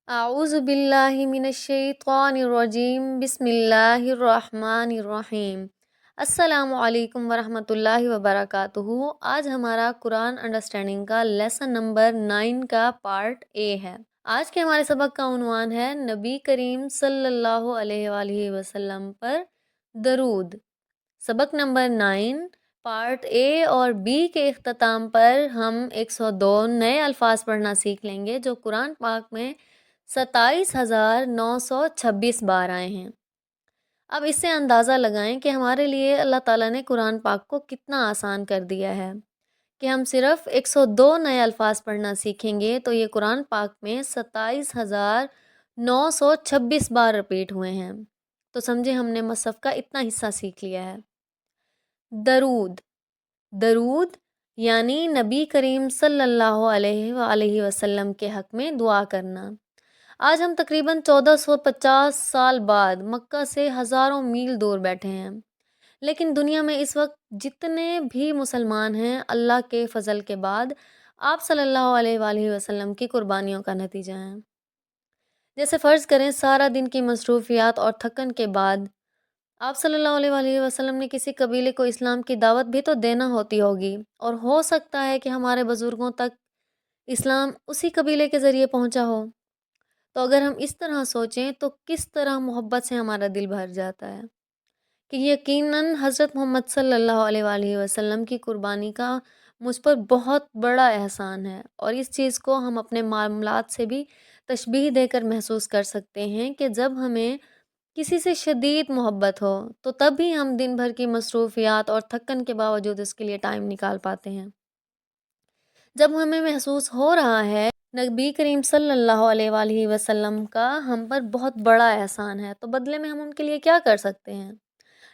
اعوذ باللہ من الشیطان الرجیم بسم اللہ الرحمن الرحیم۔ السلام علیکم ورحمۃ اللہ وبرکاتہ۔ آج ہمارا قرآن انڈرسٹینڈنگ کا لیسن نمبر 9 کا پارٹ اے ہے۔ آج کے ہمارے سبق کا عنوان ہے نبی کریم صلی اللہ علیہ وآلہ وسلم پر درود۔ سبق نمبر 9 پارٹ اے اور بی کے اختتام پر ہم 102 نئے الفاظ پڑھنا سیکھ لیں گے جو قرآن پاک میں 27,926 بار آئے ہیں۔ اب اس سے اندازہ لگائیں کہ ہمارے لیے اللہ تعالیٰ نے قرآن پاک کو کتنا آسان کر دیا ہے کہ ہم صرف 102 نئے الفاظ پڑھنا سیکھیں گے تو یہ قرآن پاک میں 27,926 بار رپیٹ ہوئے ہیں۔ تو سمجھے ہم نے مصحف کا اتنا حصہ سیکھ لیا ہے۔ درود، درود یعنی نبی کریم صلی اللہ علیہ وآلہ وسلم کے حق میں دعا کرنا۔ آج ہم تقریباً 1450 سال بعد مکہ سے ہزاروں میل دور بیٹھے ہیں، لیکن دنیا میں اس وقت جتنے بھی مسلمان ہیں اللہ کے فضل کے بعد آپ صلی اللہ علیہ وآلہ وسلم کی قربانیوں کا نتیجہ ہیں۔ جیسے فرض کریں سارا دن کی مصروفیات اور تھکن کے بعد آپ صلی اللہ علیہ وآلہ وسلم نے کسی قبیلے کو اسلام کی دعوت بھی تو دینا ہوتی ہوگی، اور ہو سکتا ہے کہ ہمارے بزرگوں تک اسلام اسی قبیلے کے ذریعے پہنچا ہو۔ تو اگر ہم اس طرح سوچیں تو کس طرح محبت سے ہمارا دل بھر جاتا ہے کہ یقیناً حضرت محمد صلی اللہ علیہ وآلہ وسلم کی قربانی کا مجھ پر بہت بڑا احسان ہے، اور اس چیز کو ہم اپنے معاملات سے بھی تشبیہ دے کر محسوس کر سکتے ہیں کہ جب ہمیں کسی سے شدید محبت ہو تو تب بھی ہم دن بھر کی مصروفیات اور تھکن کے باوجود اس کے لیے ٹائم نکال پاتے ہیں۔ جب ہمیں محسوس ہو رہا ہے نبی کریم صلی اللہ علیہ وآلہ وسلم کا ہم پر بہت بڑا احسان ہے، تو بدلے میں ہم ان کے لیے کیا کر سکتے ہیں؟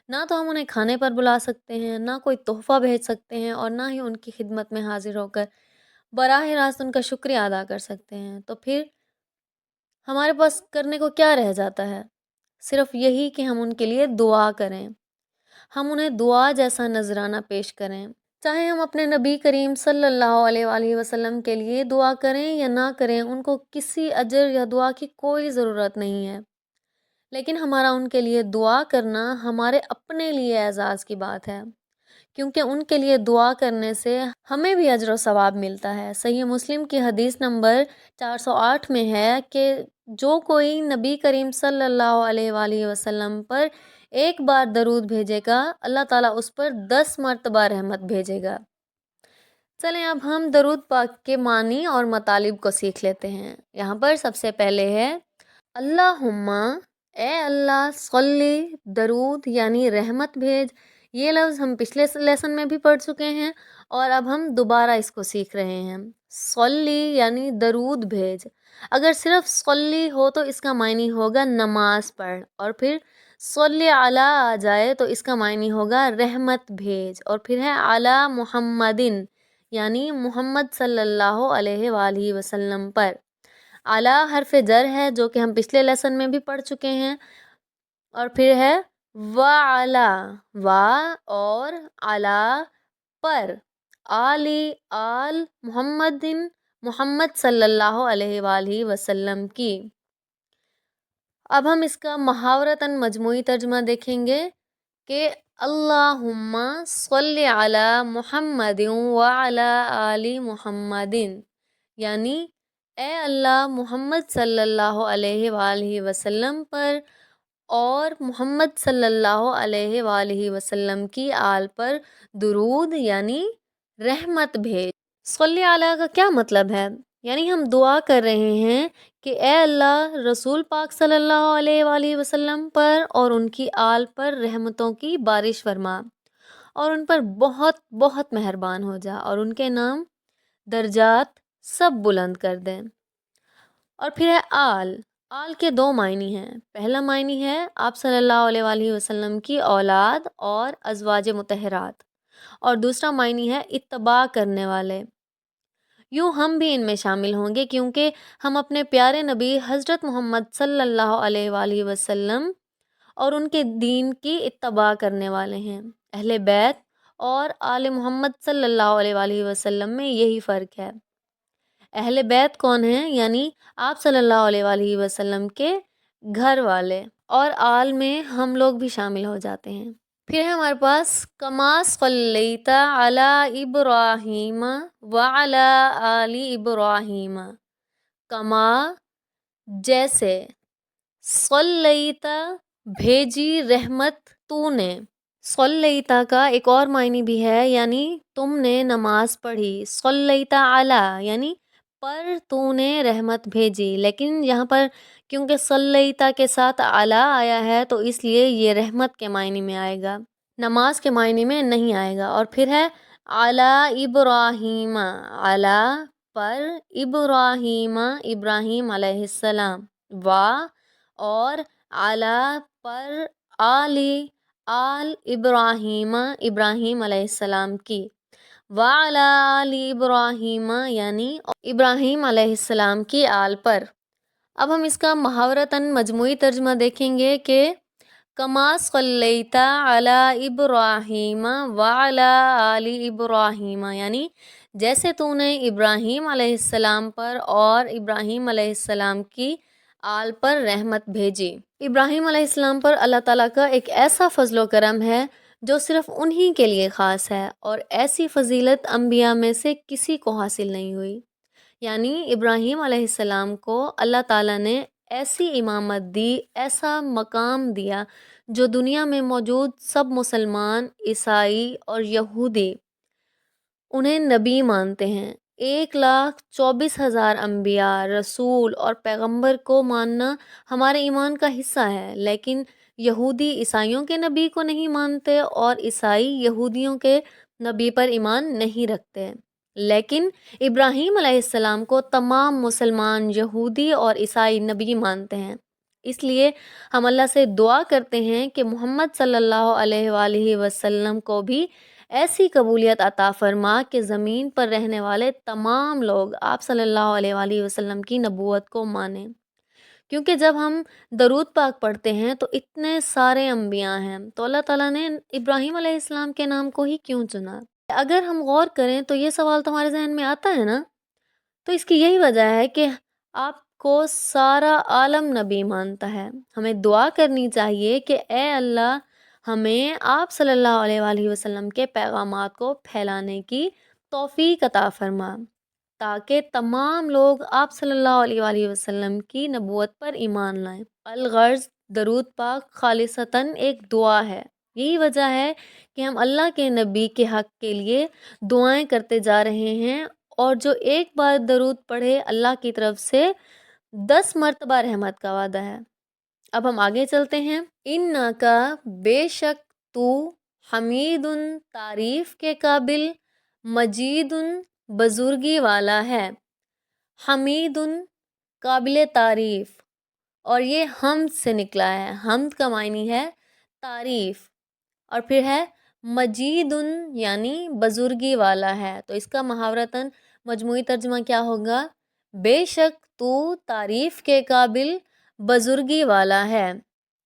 نہ تو ہم انہیں کھانے پر بلا سکتے ہیں، نہ کوئی تحفہ بھیج سکتے ہیں، اور نہ ہی ان کی خدمت میں حاضر ہو کر براہ راست ان کا شکریہ ادا کر سکتے ہیں۔ تو پھر ہمارے پاس کرنے کو کیا رہ جاتا ہے؟ صرف یہی کہ ہم ان کے لیے دعا کریں، ہم انہیں دعا جیسا نذرانہ پیش کریں۔ چاہے ہم اپنے نبی کریم صلی اللہ علیہ وآلہ وسلم کے لیے دعا کریں یا نہ کریں، ان کو کسی اجر یا دعا کی کوئی ضرورت نہیں ہے، لیکن ہمارا ان کے لیے دعا کرنا ہمارے اپنے لیے اعزاز کی بات ہے، کیونکہ ان کے لیے دعا کرنے سے ہمیں بھی اجر و ثواب ملتا ہے۔ صحیح مسلم کی حدیث نمبر 408 میں ہے کہ جو کوئی نبی کریم صلی اللہ علیہ وآلہ وسلم پر ایک بار درود بھیجے گا اللہ تعالیٰ اس پر 10 مرتبہ رحمت بھیجے گا۔ چلیں اب ہم درود پاک کے معنی اور مطالب کو سیکھ لیتے ہیں۔ یہاں پر سب سے پہلے ہے اللہم، اے اللہ، صلی، درود یعنی رحمت بھیج۔ یہ لفظ ہم پچھلے لیسن میں بھی پڑھ چکے ہیں اور اب ہم دوبارہ اس کو سیکھ رہے ہیں۔ صلی یعنی درود بھیج۔ اگر صرف صلی ہو تو اس کا معنی ہوگا نماز پڑھ، اور پھر صلی علی آ جائے تو اس کا معنی ہوگا رحمت بھیج، اور پھر ہے علی محمدن یعنی محمد صلی اللہ علیہ وآلہ وسلم پر۔ علی حرف جر ہے جو کہ ہم پچھلے لیسن میں بھی پڑھ چکے ہیں، اور پھر ہے وعلی، وا اور علی پر، آلی آل محمدن محمد صلی اللہ علیہ وآلہ وسلم کی۔ اب ہم اس کا محاورتاً مجموعی ترجمہ دیکھیں گے کہ اللہم صلی علی محمد وعلی آل محمد، یعنی اے اللہ محمد صلی اللہ علیہ وآلہ وسلم پر اور محمد صلی اللہ علیہ وآلہ وسلم کی آل پر درود یعنی رحمت بھیج۔ صلی علی کا کیا مطلب ہے؟ یعنی ہم دعا کر رہے ہیں کہ اے اللہ رسول پاک صلی اللہ علیہ وآلہ وسلم پر اور ان کی آل پر رحمتوں کی بارش فرما، اور ان پر بہت بہت مہربان ہو جا، اور ان کے نام درجات سب بلند کر دیں۔ اور پھر ہے آل۔ آل کے دو معنی ہیں۔ پہلا معنی ہے آپ صلی اللہ علیہ وآلہ وسلم کی اولاد اور ازواج مطہرات، اور دوسرا معنی ہے اتباع کرنے والے۔ یوں ہم بھی ان میں شامل ہوں گے کیونکہ ہم اپنے پیارے نبی حضرت محمد صلی اللہ علیہ وآلہ وسلم اور ان کے دین کی اتباع کرنے والے ہیں۔ اہل بیت اور آل محمد صلی اللہ علیہ وآلہ وسلم میں یہی فرق ہے۔ اہل بیت کون ہیں؟ یعنی آپ صلی اللہ علیہ وآلہ وسلم کے گھر والے، اور آل میں ہم لوگ بھی شامل ہو جاتے ہیں۔ پھر ہے ہمارے پاس کما صلیت علی ابراہیم وعلی آل ابراہیم، کما جیسے، صلیتا بھیجی رحمت تو نے، صلیتا کا ایک اور معنی بھی ہے یعنی تم نے نماز پڑھی، صلیتا علی یعنی پر تو نے رحمت بھیجی، لیکن یہاں پر کیونکہ صلیتا کے ساتھ علی آیا ہے تو اس لیے یہ رحمت کے معنی میں آئے گا، نماز کے معنی میں نہیں آئے گا۔ اور پھر ہے علی ابراہیم، علی پر، ابراہیم ابراہیم علیہ السلام، اور علی پر آل ابراہیم ابراہیم علیہ السلام کی، وعلی آل ابراہیم یعنی ابراہیم علیہ السلام کی آل پر۔ اب ہم اس کا محاورتاً مجموعی ترجمہ دیکھیں گے کہ کما صلیت علی ابراہیم وعلی آل ابراہیم یعنی جیسے تو نے ابراہیم علیہ السلام پر اور ابراہیم علیہ السلام کی آل پر رحمت بھیجی۔ ابراہیم علیہ السلام پر اللہ تعالیٰ کا ایک ایسا فضل و کرم ہے جو صرف انہی کے لیے خاص ہے، اور ایسی فضیلت انبیاء میں سے کسی کو حاصل نہیں ہوئی، یعنی ابراہیم علیہ السلام کو اللہ تعالیٰ نے ایسی امامت دی، ایسا مقام دیا جو دنیا میں موجود سب مسلمان، عیسائی اور یہودی انہیں نبی مانتے ہیں۔ 1,24,000 انبیاء، رسول اور پیغمبر کو ماننا ہمارے ایمان کا حصہ ہے، لیکن یہودی عیسائیوں کے نبی کو نہیں مانتے اور عیسائی یہودیوں کے نبی پر ایمان نہیں رکھتے، لیکن ابراہیم علیہ السلام کو تمام مسلمان، یہودی اور عیسائی نبی مانتے ہیں۔ اس لیے ہم اللہ سے دعا کرتے ہیں کہ محمد صلی اللہ علیہ وآلہ وسلم کو بھی ایسی قبولیت عطا فرما کہ زمین پر رہنے والے تمام لوگ آپ صلی اللہ علیہ وآلہ وسلم کی نبوت کو مانیں، کیونکہ جب ہم درود پاک پڑھتے ہیں تو اتنے سارے انبیاء ہیں، تو اللہ تعالیٰ نے ابراہیم علیہ السلام کے نام کو ہی کیوں چنا؟ اگر ہم غور کریں تو یہ سوال تو ہمارے ذہن میں آتا ہے نا، تو اس کی یہی وجہ ہے کہ آپ کو سارا عالم نبی مانتا ہے۔ ہمیں دعا کرنی چاہیے کہ اے اللہ ہمیں آپ صلی اللہ علیہ وآلہ وسلم کے پیغامات کو پھیلانے کی توفیق عطا فرما، تاکہ تمام لوگ آپ صلی اللہ علیہ وآلہ وسلم کی نبوت پر ایمان لائیں۔ الغرض درود پاک خالصتاً ایک دعا ہے، یہی وجہ ہے کہ ہم اللہ کے نبی کے حق کے لیے دعائیں کرتے جا رہے ہیں، اور جو ایک بار درود پڑھے اللہ کی طرف سے 10 مرتبہ رحمت کا وعدہ ہے۔ اب ہم آگے چلتے ہیں۔ انکا بے شک تو حمید تعریف کے قابل، مجید بزرگی والا ہے، حمید قابل تعریف، اور یہ حمد سے نکلا ہے، حمد کا معنی ہے تعریف، اور پھر ہے مجید یعنی بزرگی والا ہے، تو اس کا محاورتاً مجموعی ترجمہ کیا ہوگا؟ بے شک تو تعریف کے قابل، بزرگی والا ہے،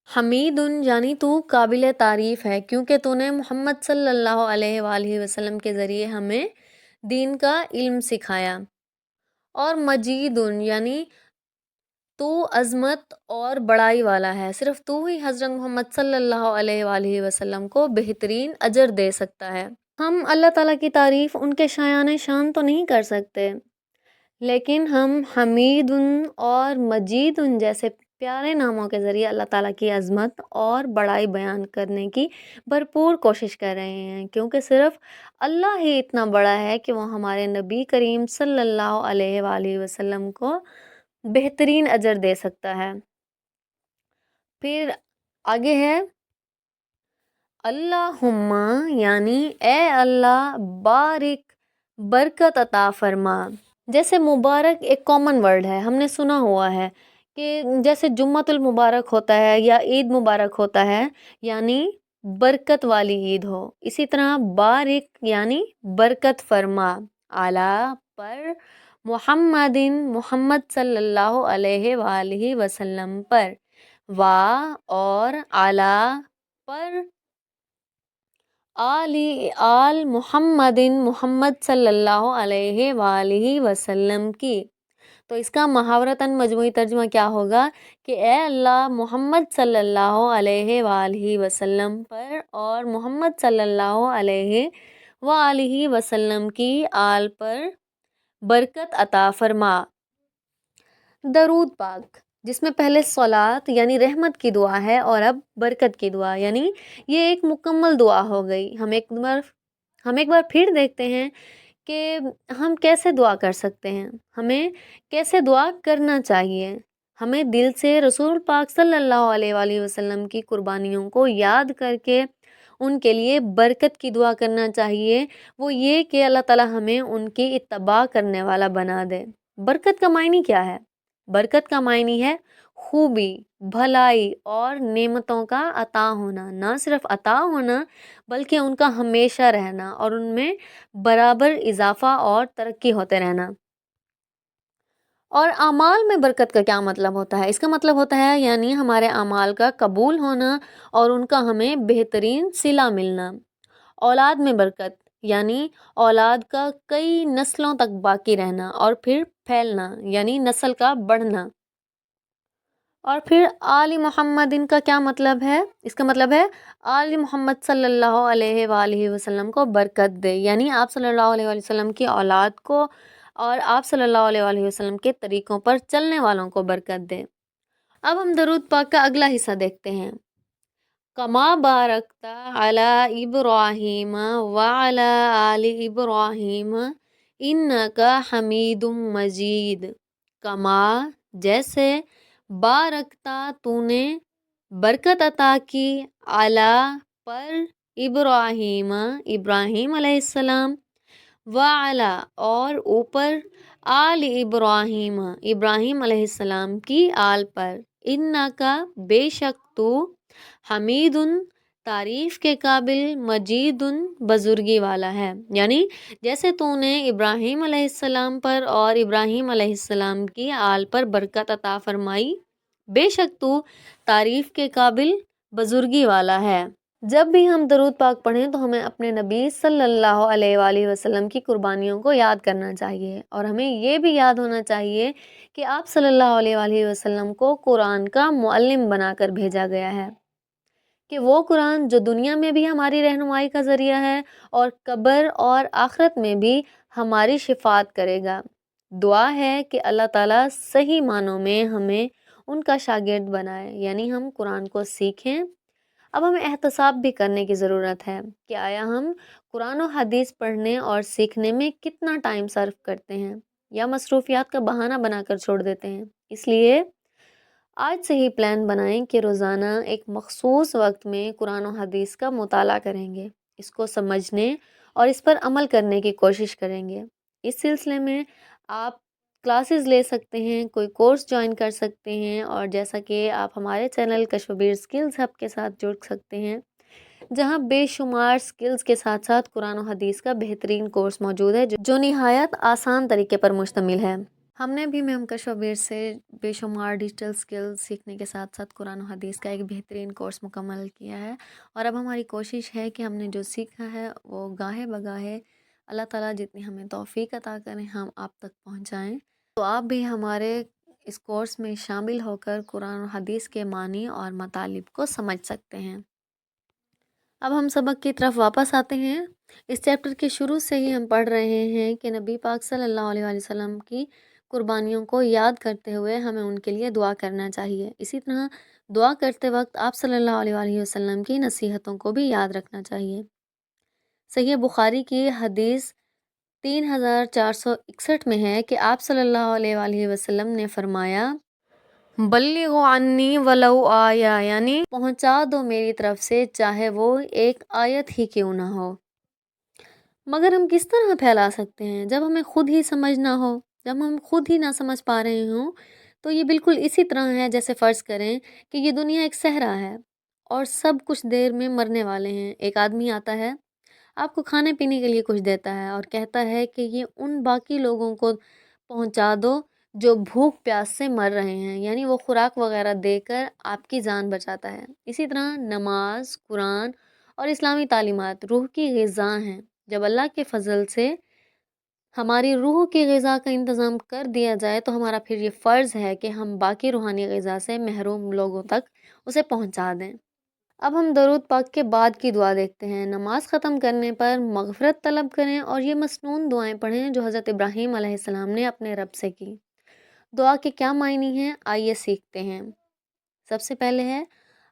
حمید یعنی تو قابل تعریف ہے کیونکہ تو نے محمد صلی اللہ علیہ وآلہ وسلم کے ذریعے ہمیں دین کا علم سکھایا، اور مجید یعنی تو عظمت اور بڑائی والا ہے، صرف تو ہی حضرت محمد صلی اللہ علیہ وآلہ وسلم کو بہترین اجر دے سکتا ہے۔ ہم اللہ تعالیٰ کی تعریف ان کے شایان شان تو نہیں کر سکتے، لیکن ہم حمید اور مجید جیسے پیارے ناموں کے ذریعے اللہ تعالیٰ کی عظمت اور بڑائی بیان کرنے کی بھرپور کوشش کر رہے ہیں، کیونکہ صرف اللہ ہی اتنا بڑا ہے کہ وہ ہمارے نبی کریم صلی اللہ علیہ وآلہ وسلم کو بہترین اجر دے سکتا ہے۔ پھر آگے ہے اللہم یعنی اے اللہ بارک برکت عطا فرما۔ جیسے مبارک ایک کامن ورڈ ہے، ہم نے سنا ہوا ہے کہ جیسے جمعۃ المبارک ہوتا ہے یا عید مبارک ہوتا ہے یعنی برکت والی عید ہو، اسی طرح بارک یعنی برکت فرما اعلیٰ پر محمد محمد صلی اللہ علیہ وآلہ وسلم پر، اور اعلیٰ پر آل محمد محمد صلی اللہ علیہ وآلہ وسلم کی۔ تو اس کا محاورتاً مجموعی ترجمہ کیا ہوگا کہ اے اللہ محمد صلی اللہ علیہ وآلہ وسلم پر اور محمد صلی اللہ علیہ وآلہ وسلم کی آل پر برکت عطا فرما۔ درود پاک جس میں پہلے صلات یعنی رحمت کی دعا ہے اور اب برکت کی دعا، یعنی یہ ایک مکمل دعا ہو گئی۔ ہم ایک بار پھر دیکھتے ہیں کہ ہم کیسے دعا کر سکتے ہیں، ہمیں کیسے دعا کرنا چاہیے۔ ہمیں دل سے رسول پاک صلی اللہ علیہ وآلہ وسلم کی قربانیوں کو یاد کر کے ان کے لیے برکت کی دعا کرنا چاہیے، وہ یہ کہ اللہ تعالیٰ ہمیں ان کی اتباع کرنے والا بنا دے۔ برکت کا معنی کیا ہے؟ برکت کا معنی ہے خوبی، بھلائی اور نعمتوں کا عطا ہونا، نہ صرف عطا ہونا بلکہ ان کا ہمیشہ رہنا اور ان میں برابر اضافہ اور ترقی ہوتے رہنا۔ اور اعمال میں برکت کا کیا مطلب ہوتا ہے؟ اس کا مطلب ہوتا ہے یعنی ہمارے اعمال کا قبول ہونا اور ان کا ہمیں بہترین صلہ ملنا۔ اولاد میں برکت یعنی اولاد کا کئی نسلوں تک باقی رہنا اور پھر پھیلنا یعنی نسل کا بڑھنا۔ اور پھر آل محمد ان کا کیا مطلب ہے؟ اس کا مطلب ہے آل محمد صلی اللہ علیہ وآلہ وسلم کو برکت دے، یعنی آپ صلی اللہ علیہ وآلہ وسلم کی اولاد کو اور آپ صلی اللہ علیہ وآلہ وسلم کے طریقوں پر چلنے والوں کو برکت دے۔ اب ہم درود پاک کا اگلا حصہ دیکھتے ہیں۔ کما بارکت علی ابراہیم وعلی آل ابراہیم انک حمید مجید۔ کما جیسے، بارکتا تو نے برکت عطا کی، علی پر، ابراہیم ابراہیم علیہ السلام، وعلی اور اوپر، آل ابراہیم ابراہیم علیہ السلام کی آل پر، انکا بے شک تو، حمید تعریف کے قابل، مجید بزرگی والا ہے، یعنی جیسے تو نے ابراہیم علیہ السلام پر اور ابراہیم علیہ السلام کی آل پر برکت عطا فرمائی، بے شک تو تعریف کے قابل بزرگی والا ہے۔ جب بھی ہم درود پاک پڑھیں تو ہمیں اپنے نبی صلی اللہ علیہ وآلہ وسلم کی قربانیوں کو یاد کرنا چاہیے، اور ہمیں یہ بھی یاد ہونا چاہیے کہ آپ صلی اللہ علیہ وآلہ وسلم کو قرآن کا معلم بنا کر بھیجا گیا ہے، کہ وہ قرآن جو دنیا میں بھی ہماری رہنمائی کا ذریعہ ہے اور قبر اور آخرت میں بھی ہماری شفاعت کرے گا۔ دعا ہے کہ اللہ تعالیٰ صحیح معنوں میں ہمیں ان کا شاگرد بنائے، یعنی ہم قرآن کو سیکھیں۔ اب ہمیں احتساب بھی کرنے کی ضرورت ہے کہ آیا ہم قرآن و حدیث پڑھنے اور سیکھنے میں کتنا ٹائم صرف کرتے ہیں یا مصروفیات کا بہانہ بنا کر چھوڑ دیتے ہیں۔ اس لیے آج سے ہی پلان بنائیں کہ روزانہ ایک مخصوص وقت میں قرآن و حدیث کا مطالعہ کریں گے، اس کو سمجھنے اور اس پر عمل کرنے کی کوشش کریں گے۔ اس سلسلے میں آپ کلاسز لے سکتے ہیں، کوئی کورس جوائن کر سکتے ہیں، اور جیسا کہ آپ ہمارے چینل کشفبیر اسکلز ہب کے ساتھ جڑ سکتے ہیں، جہاں بے شمار اسکلز کے ساتھ ساتھ قرآن و حدیث کا بہترین کورس موجود ہے جو نہایت آسان طریقے پر مشتمل ہے۔ ہم نے بھی میم کشفبیر سے بے شمار ڈیجیٹل اسکلز سیکھنے کے ساتھ ساتھ قرآن و حدیث کا ایک بہترین کورس مکمل کیا ہے، اور اب ہماری کوشش ہے کہ ہم نے جو سیکھا ہے وہ گاہے بگاہے اللہ تعالیٰ جتنی ہمیں توفیق عطا کریں ہم آپ تک پہنچائیں۔ تو آپ بھی ہمارے اس کورس میں شامل ہو کر قرآن و حدیث کے معنی اور مطالب کو سمجھ سکتے ہیں۔ اب ہم سبق کی طرف واپس آتے ہیں۔ اس چیپٹر کے شروع سے ہی ہم پڑھ رہے ہیں کہ نبی پاک صلی اللہ علیہ وآلہ وسلم کی قربانیوں کو یاد کرتے ہوئے ہمیں ان کے لیے دعا کرنا چاہیے۔ اسی طرح دعا کرتے وقت آپ صلی اللہ علیہ وآلہ وسلم کی نصیحتوں کو بھی یاد رکھنا چاہیے۔ صحیح بخاری کی حدیث 3461 میں ہے کہ آپ صلی اللہ علیہ وآلہ وسلم نے فرمایا، بلغوا عنی ولو آیا، یعنی پہنچا دو میری طرف سے چاہے وہ ایک آیت ہی کیوں نہ ہو۔ مگر ہم کس طرح پھیلا سکتے ہیں جب ہمیں خود ہی سمجھ نہ ہو، جب ہم خود ہی نہ سمجھ پا رہے ہوں؟ تو یہ بالکل اسی طرح ہے جیسے فرض کریں کہ یہ دنیا ایک صحرا ہے اور سب کچھ دیر میں مرنے والے ہیں۔ ایک آدمی آتا ہے، آپ کو کھانے پینے کے لیے کچھ دیتا ہے اور کہتا ہے کہ یہ ان باقی لوگوں کو پہنچا دو جو بھوک پیاس سے مر رہے ہیں، یعنی وہ خوراک وغیرہ دے کر آپ کی جان بچاتا ہے۔ اسی طرح نماز، قرآن اور اسلامی تعلیمات روح کی غذا ہیں۔ جب اللہ کے فضل سے ہماری روح کی غذا کا انتظام کر دیا جائے تو ہمارا پھر یہ فرض ہے کہ ہم باقی روحانی غذا سے محروم لوگوں تک اسے پہنچا دیں۔ اب ہم درود پاک کے بعد کی دعا دیکھتے ہیں۔ نماز ختم کرنے پر مغفرت طلب کریں اور یہ مسنون دعائیں پڑھیں جو حضرت ابراہیم علیہ السلام نے اپنے رب سے کی۔ دعا کے کیا معنی ہیں آئیے سیکھتے ہیں۔ سب سے پہلے ہے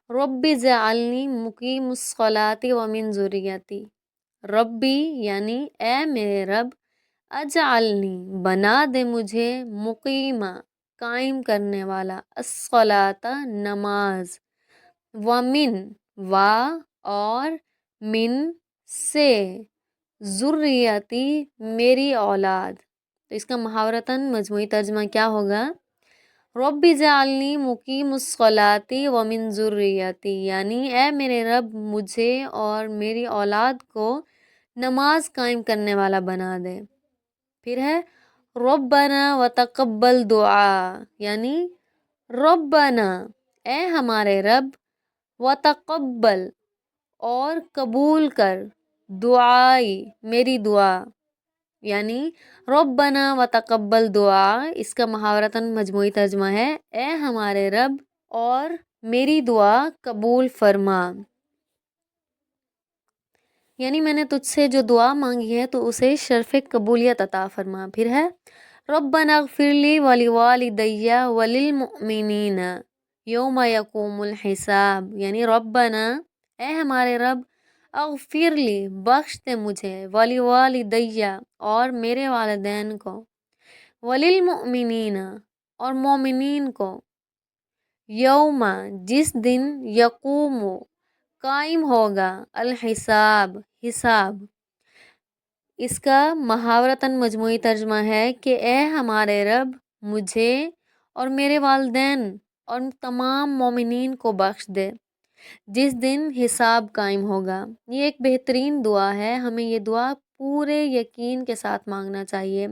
ربی جعلنی مقیم الصلاۃ ومن ذریتی۔ ربی یعنی اے میرے رب، اجعلنی بنا دے مجھے، مقیمہ قائم کرنے والا، الصلاۃ نماز، ومن و اور من سے، ذریتی میری اولاد۔ تو اس کا محاورتاً مجموعی ترجمہ کیا ہوگا؟ رب جعلنی مقیم الصلاۃ ومن ذریتی، یعنی اے میرے رب مجھے اور میری اولاد کو نماز قائم کرنے والا بنا دے۔ پھر ہے ربنا وتقبل دعا، یعنی ربنا اے ہمارے رب، وتقبل اور قبول کر، دعائی میری دعا، یعنی ربنا وتقبل دعا اس کا محاورتاً مجموعی ترجمہ ہے اے ہمارے رب اور میری دعا قبول فرما، یعنی میں نے تجھ سے جو دعا مانگی ہے تو اسے شرف قبولیت عطا فرما۔ پھر ہے ربنا اغفر لی ولوالدی وللمؤمنین یوم یقوم الحساب، یعنی ربنا اے ہمارے رب، اغفر لی بخش دے مجھے، ولوالدی اور میرے والدین کو، وللمؤمنین اور مومنین کو، یوم جس دن، یقوم قائم ہوگا، الحساب حساب۔ اس کا محاورتاً مجموعی ترجمہ ہے کہ اے ہمارے رب مجھے اور میرے والدین اور تمام مومنین کو بخش دے جس دن حساب قائم ہوگا۔ یہ ایک بہترین دعا ہے، ہمیں یہ دعا پورے یقین کے ساتھ مانگنا چاہیے۔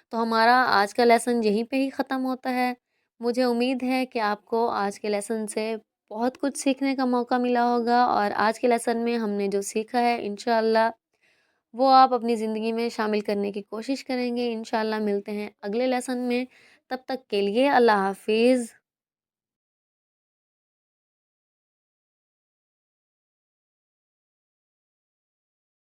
تو ہمارا آج کا لیسن یہیں پہ ہی ختم ہوتا ہے۔ مجھے امید ہے کہ آپ کو آج کے لیسن سے بہت کچھ سیکھنے کا موقع ملا ہوگا، اور آج کے لیسن میں ہم نے جو سیکھا ہے انشاءاللہ وہ آپ اپنی زندگی میں شامل کرنے کی کوشش کریں گے۔ انشاءاللہ ملتے ہیں اگلے لیسن میں، تب تک کے لیے اللہ حافظ۔